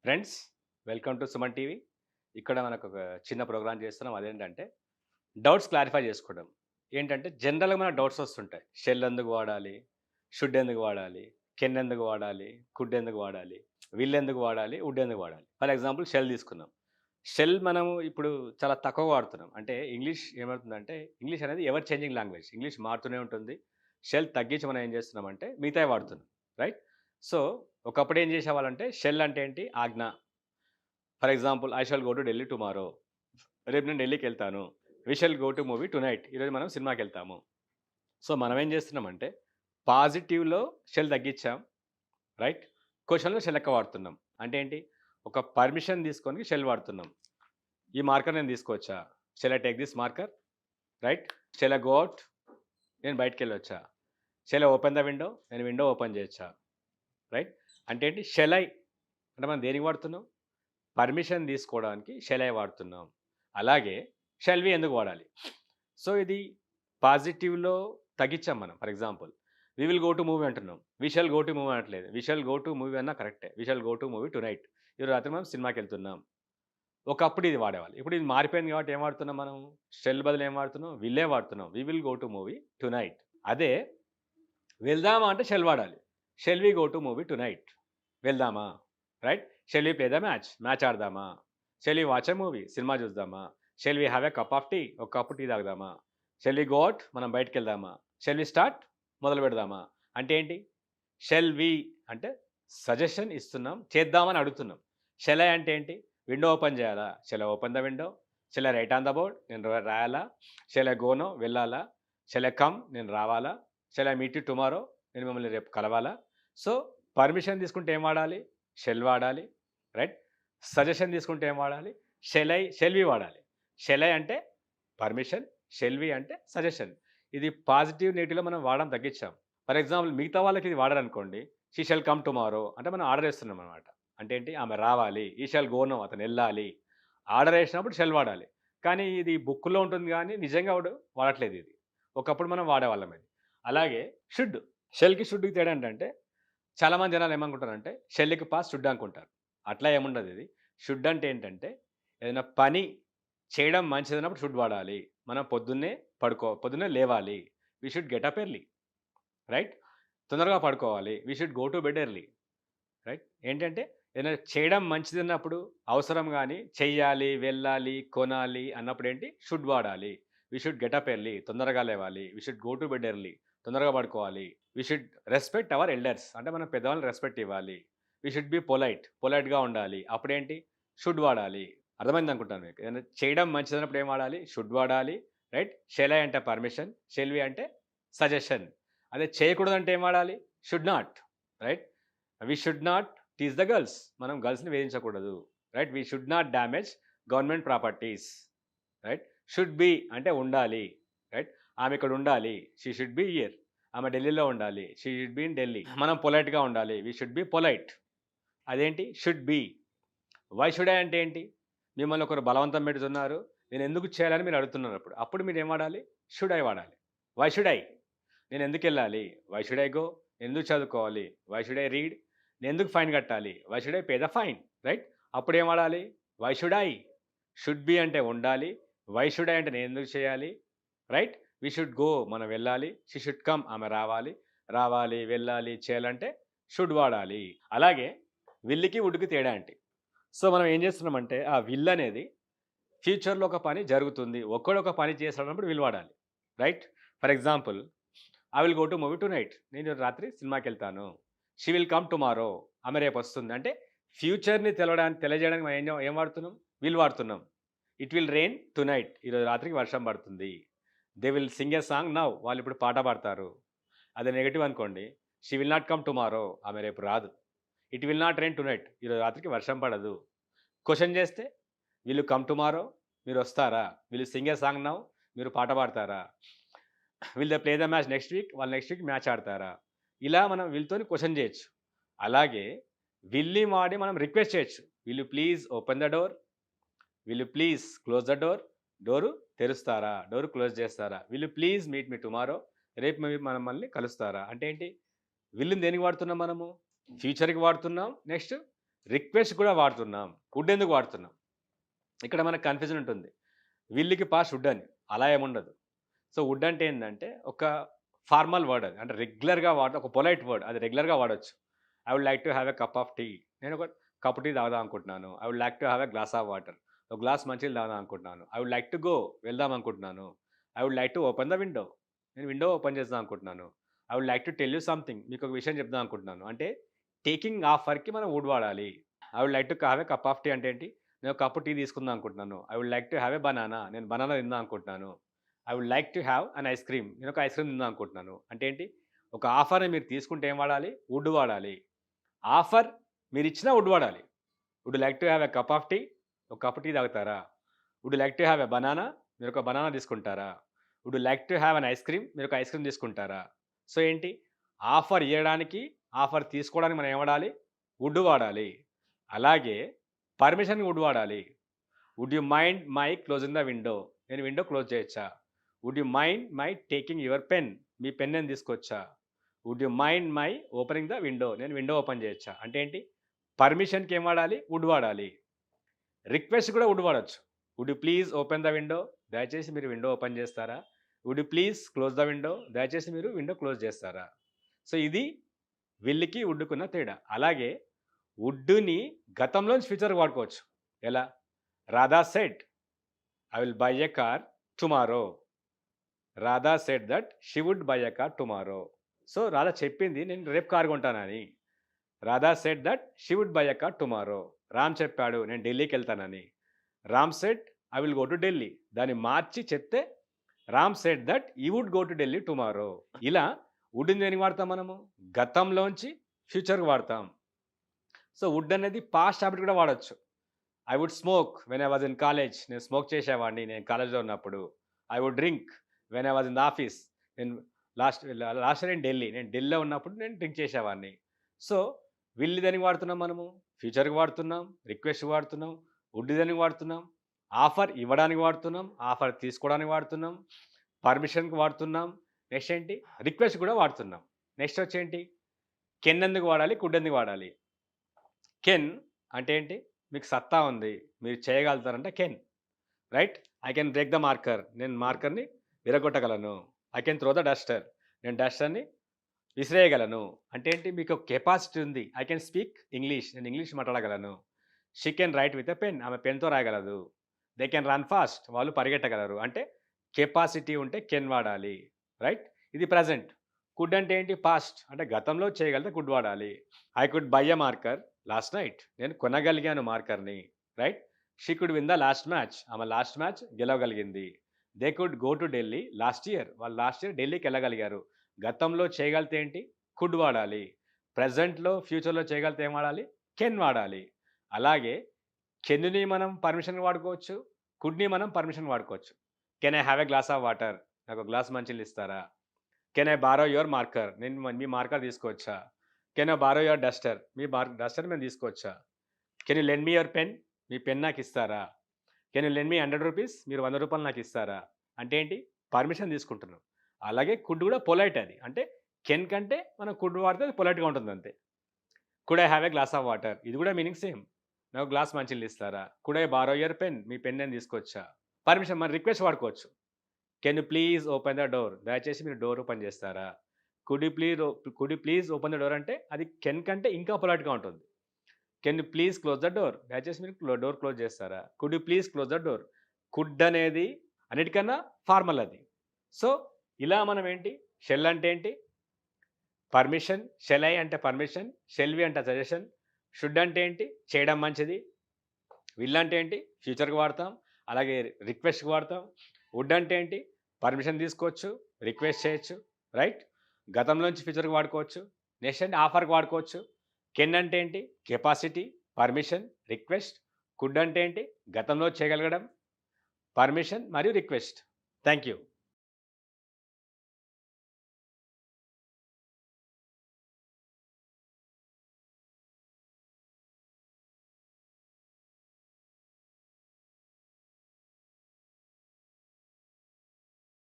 Friends, welcome to Suman TV. ఇక్కడ మనకు ఒక చిన్న ప్రోగ్రామ్ చేస్తున్నాం. అదేంటంటే డౌట్స్ క్లారిఫై చేసుకోవడం. ఏంటంటే జనరల్‌గా మనకు డౌట్స్ వస్తుంటాయి. షెల్ ఎందుకు వాడాలి? షుడ్ ఎందుకు వాడాలి? కెన్ ఎందుకు వాడాలి? కుడ్ ఎందుకు వాడాలి? విల్ ఎందుకు వాడాలి? వుడ్ ఎందుకు వాడాలి? ఫర్ ఎగ్జాంపుల్ షెల్ తీసుకుందాం. షెల్ మనము ఇప్పుడు చాలా తక్కువగా వాడుతున్నాం. అంటే ఇంగ్లీష్ ఏమవుతుందంటే ఇంగ్లీష్ అనేది ఎవర్ చేంజింగ్ లాంగ్వేజ్. ఇంగ్లీష్ మారుతూనే ఉంటుంది. షెల్ తగ్గించి మనం ఏం చేస్తున్నామంటే మిగతావి వాడుతున్నాం. రైట్? సో, ఒకప్పుడు ఏం చేసేవాళ్ళంటే షెల్ అంటే ఏంటి? ఆజ్ఞ. For example I shall go to Delhi tomorrow. రేపు నేను ఢిల్లీకెళ్తాను. We shall go to movie tonight. ఈరోజు మనం సినిమాకెళ్తాము. సో, మనం ఏం చేస్తున్నామంటే పాజిటివ్‌లో షెల్ తగ్గించాం. రైట్? క్వెషన్‌లో షెల్ ఎక్కువ వాడుతున్నాం. అంటే ఏంటి? ఒక పర్మిషన్ తీసుకొని షెల్ వాడుతున్నాం. ఈ మార్కర్ నేను తీసుకోవచ్చా? Shall I take this marker? Right? Shall I go out? నేను బయటికెళ్ళొచ్చా? Shall I open the window? నేను విండో ఓపెన్ చేయొచ్చా? రైట్? అంటే ఏంటి? షల్ ఐ అంటే మనం దేనికి వాడుతున్నాం? పర్మిషన్ తీసుకోవడానికి షెల్ ఐ వాడుతున్నాం. అలాగే షెల్ వి ఎందుకు వాడాలి? సో, ఇది పాజిటివ్‌లో తగ్గించాం మనం. For example we will go to movie అంటున్నాం. We shall go to movie అనట్లేదు. We shall go to movie అన్నా కరెక్టే. We shall go to movie tonight. ఈరోజు రాత్రి మనం సినిమాకెళ్తున్నాం. ఒకప్పుడు ఇది వాడేవాళ్ళు. ఇప్పుడు ఇది మారిపోయింది కాబట్టి ఏం వాడుతున్నాం మనం? షెల్ బదులు ఏం వాడుతున్నాం? విల్లే వాడుతున్నాం. We will go to movie tonight. అదే వెళ్దామా అంటే షెల్ వాడాలి. Shall we go to movie tonight? వెళ్దామా? Right? Shall we play the match? Match ఆడదామా? Shall we watch a movie? సినిమా చూద్దామా? Shall we have a cup of tea? ఒక cup tea తాగుదామా? Shall we go out? మనం బయటికెళ్దామా? Shall we start? మొదలు పెడదామా? అంటే ఏంటి? షెల్ వి అంటే సజెషన్ ఇస్తున్నాం. చేద్దామని అడుగుతున్నాం. షెల్ ఐ అంటే ఏంటి? విండో ఓపెన్ చేయాలా? Shall I open the window? Shall I write on the board? నేను రాయాలా? Shall I go now? వెళ్ళాలా? Shall I come? నేను రావాలా? Shall I meet you tomorrow? నేను మిమ్మల్ని రేపు కలవాలా? సో, పర్మిషన్ తీసుకుంటే ఏం వాడాలి? షెల్ వాడాలి. రైట్? సజెషన్ తీసుకుంటే ఏం వాడాలి? షెల్ వి వాడాలి. షెల్ ఐ అంటే పర్మిషన్, షెల్ వి అంటే సజెషన్. ఇది పాజిటివ్, నెగెటివ్‌లో మనం వాడడం తగ్గించాం. ఫర్ ఎగ్జాంపుల్ మిగతా వాళ్ళకి ఇది వాడారనుకోండి. షీ షల్ కమ్ టుమారో అంటే మనం ఆర్డర్ ఏస్తున్నాం అనమాట. అంటే ఏంటి? ఆమె రావాలి. ఈ షల్ గో నౌ అతనెళ్ళాలి. ఆర్డర్ ఏసినప్పుడు షెల్ వాడాలి. కానీ ఇది బుక్‌లో ఉంటుంది గానీ నిజంగా వాడట్లేదు ఇది. ఒకప్పుడు మనం వాడేవాళ్ళం ఇది. అలాగే షుడ్. షెల్‌కి, షుడ్‌కి తేడా ఏంటంటే చాలామంది జనాలు ఏమనుకుంటారంటే షెల్‌కి పాస్ షుడ్ అనుకుంటారు. అట్లా ఏముండదు ఇది. షుడ్ అంటే ఏంటంటే ఏదైనా పని చేయడం మంచిదన్నప్పుడు షుడ్ వాడాలి. మనం పొద్దున్నే లేవాలి. We should get up early. Right? తొందరగా పడుకోవాలి. We should go to bed early. Right? ఏంటంటే ఏదైనా చేయడం మంచిదన్నప్పుడు అవసరం గాని, చెయ్యాలి, వెళ్ళాలి, కొనాలి అన్నప్పుడు ఏంటి? షుడ్ వాడాలి. We should get up early. తొందరగా లేవాలి. We should go to bed early. తొందరగా పడుకోవాలి. We should respect our elders. అంటే మనం పెద్దవాళ్ళని రెస్పెక్ట్ ఇవ్వాలి. వి షుడ్ బి పొలైట్‌గా ఉండాలి. అప్పుడేంటి? షుడ్ వాడాలి. అర్థమైందనుకుంటాను మీకు. ఏదైనా చేయడం మంచిదన్నప్పుడు ఏం వాడాలి? షుడ్ వాడాలి. రైట్? షెల్ ఐ అంటే పర్మిషన్. షెల్ వి అంటే సజెషన్. అదే చేయకూడదంటే ఏం వాడాలి? Should not. Right? We should not tease the girls. మనం గర్ల్స్‌ని వేధించకూడదు. Right? We should not damage government properties. Right? Should be అంటే ఉండాలి. రైట్? ఆమె ఇక్కడ ఉండాలి. She should be here. ఆమె ఢిల్లీలో ఉండాలి. She should be in Delhi. మనం పొలైట్‌గా ఉండాలి. We should be polite. అదేంటి? Should be. Why should I అంటే ఏంటి? మిమ్మల్ని ఒకరు బలవంతం పెడుతున్నారు. నేను ఎందుకు చేయాలని మీరు అడుగుతున్నారు అప్పుడు. అప్పుడు మీరేం వాడాలి? షుడ్ ఐ వాడాలి. Why should I? నేను ఎందుకెళ్ళాలి? Why should I go? ఎందుకు చదువుకోవాలి? Why should I read? నేనెందుకు ఫైన్ కట్టాలి? Why should I pay the fine? Right? అప్పుడేం వాడాలి? Why should I? Should be అంటే ఉండాలి. వై షుడ్ ఐ అంటే నేనెందుకు చేయాలి? రైట్? వి షుడ్ గో మనం వెళ్ళాలి. షీ షుడ్ కమ్ ఆమె రావాలి. రావాలి, వెళ్ళాలి, చేయాలంటే షుడ్ వాడాలి. అలాగే విల్‌కి, వుడ్‌కి తేడా ఏంటి? సో, మనం ఏం చేస్తున్నామంటే ఆ విల్ అనేది ఫ్యూచర్‌లో ఒక పని జరుగుతుంది. ఒక్కడొక పని చేస్తాడన్నప్పుడు విల్ వాడాలి. Right? For example I will go to movie tonight. నేను రాత్రి సినిమాకెళ్తాను. She will come tomorrow. ఆమె రేపొస్తుంది. అంటే ఫ్యూచర్‌ని తెలియజేయడానికి మనం ఏం వాడుతున్నాం? విల్ వాడుతున్నాం. It will rain tonight. ఈరోజు రాత్రికి వర్షం పడుతుంది. They will sing a song now. వాళ్ళిప్పుడు పాట పాడతారు. అదే నెగెటివ్ అనుకోండి. She will not come tomorrow. ఆమె రేపు రాదు. It will not rain tonight. ఈరోజు రాత్రికి వర్షం పడదు. క్వెషన్ చేస్తే విల్ యూ కమ్ టుమారో. మీరొస్తారా? Will you sing a song now. మీరు పాట పాడతారా? Will they play the match next week. వాళ్ళు నెక్స్ట్ వీక్ మ్యాచ్ ఆడతారా? ఇలా మనం వీళ్ళతోని క్వెషన్ చేయొచ్చు. అలాగే విల్‌ని వాడి మనం రిక్వెస్ట్ చేయొచ్చు. Will you please open the door? Will you please close the door? Door తెరుస్తారా? డోర్ క్లోజ్ చేస్తారా? Will you please meet me tomorrow? రేపు మనం మళ్ళీ కలుస్తారా? అంటే ఏంటి? విల్‌ని దేనికి వాడుతున్నాం మనము? ఫ్యూచర్‌కి వాడుతున్నాం. నెక్స్ట్ రిక్వెస్ట్ కూడా వాడుతున్నాం. వుడ్ ఎందుకు వాడుతున్నాం? ఇక్కడ మనకు కన్‌ఫ్యూజన్ ఉంటుంది. విల్‌కి పాస్ట్ వుడ్ అని. అలా ఏముండదు. సో, వుడ్ అంటే ఏందంటే ఒక ఫార్మల్ వర్డ్ అది. అంటే రెగ్యులర్‌గా ఒక పొలైట్ వర్డ్. అది రెగ్యులర్‌గా వాడొచ్చు. I would like to have a cup of tea. నేను ఒక కప్ టీ తాగుదాం అనుకుంటున్నాను. I would like to have a glass of water. ఒక గ్లాస్ మంచినీళ్ళు తాగుదాం అనుకుంటున్నాను. I would like to go వెళ్దాం అనుకుంటున్నాను. I would like to open the window. నేను విండో ఓపెన్ చేద్దాం అనుకుంటున్నాను. I would like to tell you something. మీకు ఒక విషయం చెప్దాం అనుకుంటున్నాను. అంటే టేకింగ్ ఆఫర్‌కి మనం వుడ్ వాడాలి. I would like to have a cup of tea అంటే ఏంటి? నేను ఒక కప్ టీ తీసుకుందాం అనుకుంటున్నాను. I would like to have a banana. నేను బనానా తిందాం అనుకుంటున్నాను. I would like to have an ice cream. నేను ఒక ఐస్ క్రీమ్ తిందాం అనుకుంటున్నాను. అంటే ఏంటి? ఒక ఆఫర్‌ని మీరు తీసుకుంటే ఏం వాడాలి? వుడ్ వాడాలి. ఆఫర్ మీరిచ్చినా వుడ్ వాడాలి. Would like to have a cup of tea. ఒక కప్ టీ తాగుతారా? Would like to have a banana. మీరు ఒక బనానా తీసుకుంటారా? Would like to have an ice cream. మీరు ఒక ఐస్ క్రీమ్ తీసుకుంటారా? సో ఏంటి? ఆఫర్ ఇయ్యడానికి, ఆఫర్ తీసుకోవడానికి మనం ఏం వాడాలి? వుడ్ వాడాలి. అలాగే పర్మిషన్‌కి వుడ్ వాడాలి. Would you mind my closing the window. నేను విండో క్లోజ్ చేయొచ్చా? Would you mind my taking your pen. మీ పెన్ నేను తీసుకొచ్చా? Would you mind my opening the window. నేను విండో ఓపెన్ చేయొచ్చా? అంటే ఏంటి? పర్మిషన్‌కి ఏం వాడాలి? వుడ్ వాడాలి. రిక్వెస్ట్ కూడా వుడ్ వాడొచ్చు. Would you please open the window. దయచేసి మీరు విండో ఓపెన్ చేస్తారా? Would you please close the window. దయచేసి మీరు విండో క్లోజ్ చేస్తారా? సో ఇది విల్‌కి వుడ్‌కున్న తేడా. అలాగే వుడ్‌ని గతంలోంచి ఫ్యూచర్‌కి వాడుకోవచ్చు. ఎలా? Radha said I will buy a car tomorrow. Radha said that she would buy a car tomorrow. So Radha చెప్పింది నేను రేపు కారు కొంటానని. Radha said that she would buy a car tomorrow. Ram చెప్పాడు నేను ఢిల్లీకి వెళ్తానని. Ram said I will go to Delhi. దాన్ని మార్చి చెప్తే Ram said that he would go to Delhi tomorrow. ఇలా వుడ్‌ని దేనికి వాడతాం మనము? గతంలోంచి ఫ్యూచర్‌కి వాడతాం. సో వుడ్ అనేది పాస్ట్ హ్యాబిట్ కూడా వాడొచ్చు. I would smoke when I was in college. నేను స్మోక్ చేసేవాడిని నేను కాలేజ్‌లో ఉన్నప్పుడు. I would drink when I was in the office. నేను లాస్ట్ ఇయర్ ఇన్ ఢిల్లీ. నేను ఢిల్లీలో ఉన్నప్పుడు నేను డ్రింక్ చేసేవాడిని. సో విల్ దేనికి వాడుతున్నాం మనము? ఫ్యూచర్‌కి వాడుతున్నాం, రిక్వెస్ట్‌కి వాడుతున్నాం, వుడ్ దేనికి వాడుతున్నాం, ఆఫర్ ఇవ్వడానికి వాడుతున్నాం, ఆఫర్ తీసుకోవడానికి వాడుతున్నాం, పర్మిషన్‌కి వాడుతున్నాం. నెక్స్ట్ ఏంటి? రిక్వెస్ట్ కూడా వాడుతున్నాం. నెక్స్ట్ వచ్చేంటి? కెన్ ఎందుకు వాడాలి? కుడ్ ఎందుకు వాడాలి? కెన్ అంటే ఏంటి? మీకు సత్తా ఉంది. మీరు చేయగలుగుతారంటే can. Right? I can break the marker. నేను మార్కర్‌ని విరగొట్టగలను. I can throw the duster. నేను డస్టర్‌ని విసిరేయగలను. అంటే ఏంటి? మీకు కెపాసిటీ ఉంది. I can speak English. నేను ఇంగ్లీష్ మాట్లాడగలను. She can write with a pen. ఆమె పెన్‌తో రాయగలదు. They can run fast. వాళ్ళు పరిగెట్టగలరు. అంటే కెపాసిటీ ఉంటే కెన్ వాడాలి. రైట్? ఇది ప్రెజెంట్. కుడ్ అంటే ఏంటి? పాస్ట్. అంటే గతంలో చేయగలిగితే కుడ్ వాడాలి. I could buy a marker last night. నేను కొనగలిగాను మార్కర్‌ని. Right? She could win the last match. ఆమె లాస్ట్ మ్యాచ్ గెలవగలిగింది. They could go to Delhi last year. వాళ్ళు లాస్ట్ ఇయర్ ఢిల్లీకి వెళ్ళగలిగారు. గతంలో చేయగలిగితే ఏంటి? కుడ్ వాడాలి. ప్రెజెంట్‌లో, ఫ్యూచర్‌లో చేయగలిగితే ఏం వాడాలి? కెన్ వాడాలి. అలాగే కెన్‌ని మనం పర్మిషన్‌కి వాడుకోవచ్చు. కుడ్‌ని మనం పర్మిషన్‌కి వాడుకోవచ్చు. Can I have a glass of water. నాకు ఒక గ్లాస్ మంచినీళ్ళు ఇస్తారా? Can I borrow your marker. నేను మీ మార్కర్ తీసుకోవచ్చా? Can I borrow your duster. మీ డస్టర్ మేము తీసుకోవచ్చా? Can you lend me your pen. మీ పెన్ నాకు ఇస్తారా? Can you lend me ₹100. మీరు ₹100 నాకు ఇస్తారా? అంటే ఏంటి? పర్మిషన్ తీసుకుంటున్నాం. అలాగే కుడ్ కూడా పొలైట్ అది. అంటే కెన్ కంటే మనం కుడ్ వాడితే అది పొలైట్‌గా ఉంటుంది అంతే. Could I have a glass of water. ఇది కూడా మీనింగ్ సేమ్. నాకు గ్లాస్ మంచినీళ్ళు ఇస్తారా? Could I borrow your pen. మీ పెన్ నేను తీసుకోవచ్చా? పర్మిషన్ మన రిక్వెస్ట్ వాడుకోవచ్చు. Can you please open the door. దయచేసి మీరు డోర్ ఓపెన్ చేస్తారా? Could you please open the door అంటే అది కెన్ కంటే ఇంకా పొలైట్‌గా ఉంటుంది. Can you please close the door. దయచేసి మీరు డోర్ క్లోజ్ చేస్తారా? Could you please close the door. Could అనేది అన్నిటికన్నా ఫార్మల్ అది. సో ఇలా మనం ఏంటి? షెల్ అంటే ఏంటి? పర్మిషన్. షెల్ ఐ అంటే పర్మిషన్. షెల్ వి అంటే సజెషన్. షుడ్ అంటే ఏంటి? చేయడం మంచిది. విల్ అంటే ఏంటి? ఫ్యూచర్‌కి వాడతాం. అలాగే రిక్వెస్ట్‌కి వాడతాం. వుడ్ అంటే ఏంటి? పర్మిషన్ తీసుకోవచ్చు, రిక్వెస్ట్ చేయొచ్చు. రైట్? గతంలోంచి ఫ్యూచర్‌కి వాడుకోవచ్చు. నెక్స్ట్ అంటే ఆఫర్‌కి వాడుకోవచ్చు. కెన్ అంటే ఏంటి? Capacity, permission, request. కుడ్ అంటే ఏంటి? గతంలో చేయగలగడం, పర్మిషన్ మరియు రిక్వెస్ట్. Thank you.